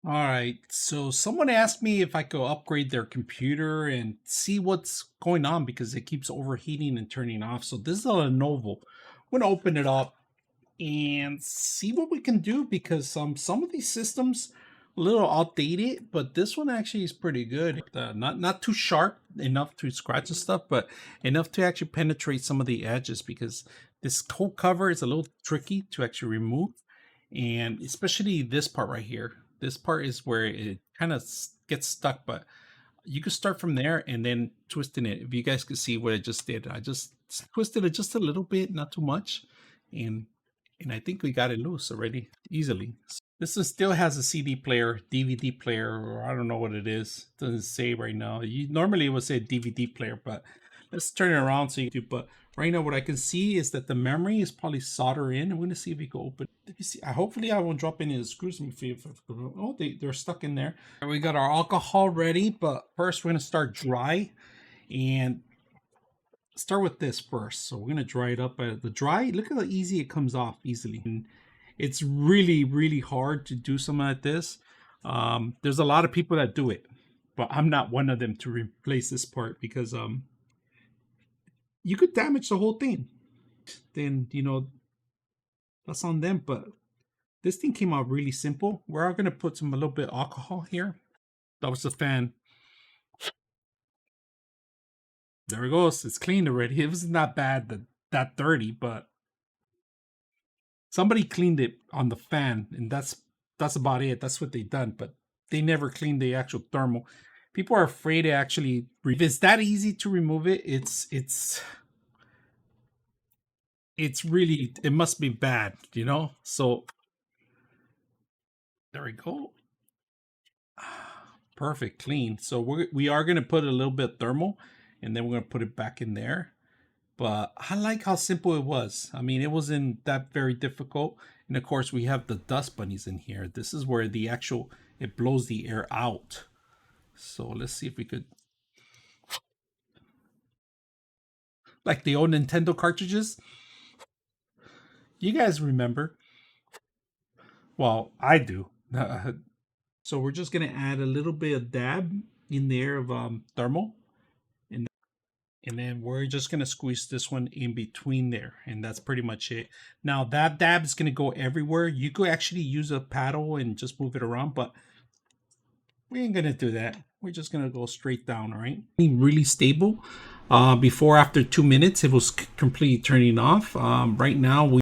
All right, so someone asked me if I could upgrade their computer and see what's going on because it keeps overheating and turning off. So this is a Lenovo. I'm gonna open it up and see what we can do because some of these systems a little outdated, but this one actually is pretty good. Not too sharp enough to scratch and stuff, but enough to actually penetrate some of the edges because this whole cover is a little tricky to actually remove, and especially this part right here. This part is where it kind of gets stuck, but you can start from there and then twisting it. If you guys could see what I just did, I just twisted it just a little bit, not too much, and I think we got it loose already easily. This is, still has a CD player, DVD player, or I don't know what it is. It doesn't say right now. You normally it would say DVD player, but let's turn it around so you do. But right now, what I can see is that the memory is probably solder in. I'm going to see if we can open. Let me see. Hopefully, I won't drop any of the screws. Let me see if oh, they're stuck in there. We got our alcohol ready, but first we're going to start dry and start with this first. So we're going to dry it up. The dry, look at how easy it comes off easily. And it's really hard to do something like this. There's a lot of people that do it, but I'm not one of them to replace this part because you could damage the whole thing. Then that's on them. But this thing came out really simple. We're going to put a little bit of alcohol here. That was the fan. There it goes. It's clean already. It was not bad, that dirty, but somebody cleaned it on the fan, and that's about it. That's what they done, but they never cleaned the actual thermal. People are afraid to actually. If it's that easy to remove it, it's really, it must be bad, So there we go. Perfect, clean. So we are gonna put a little bit of thermal, and then we're gonna put it back in there. But I like how simple it was. I mean, it wasn't that very difficult. And of course, we have the dust bunnies in here. This is where it blows the air out. So let's see if we could, like the old Nintendo cartridges. You guys remember? Well, I do. So we're just gonna add a little bit of dab in there of thermal, and then we're just gonna squeeze this one in between there, and that's pretty much it. Now that dab is gonna go everywhere. You could actually use a paddle and just move it around, but we ain't gonna do that. We're just gonna go straight down, all right? Really stable. Before, after 2 minutes, it was completely turning off. Right now,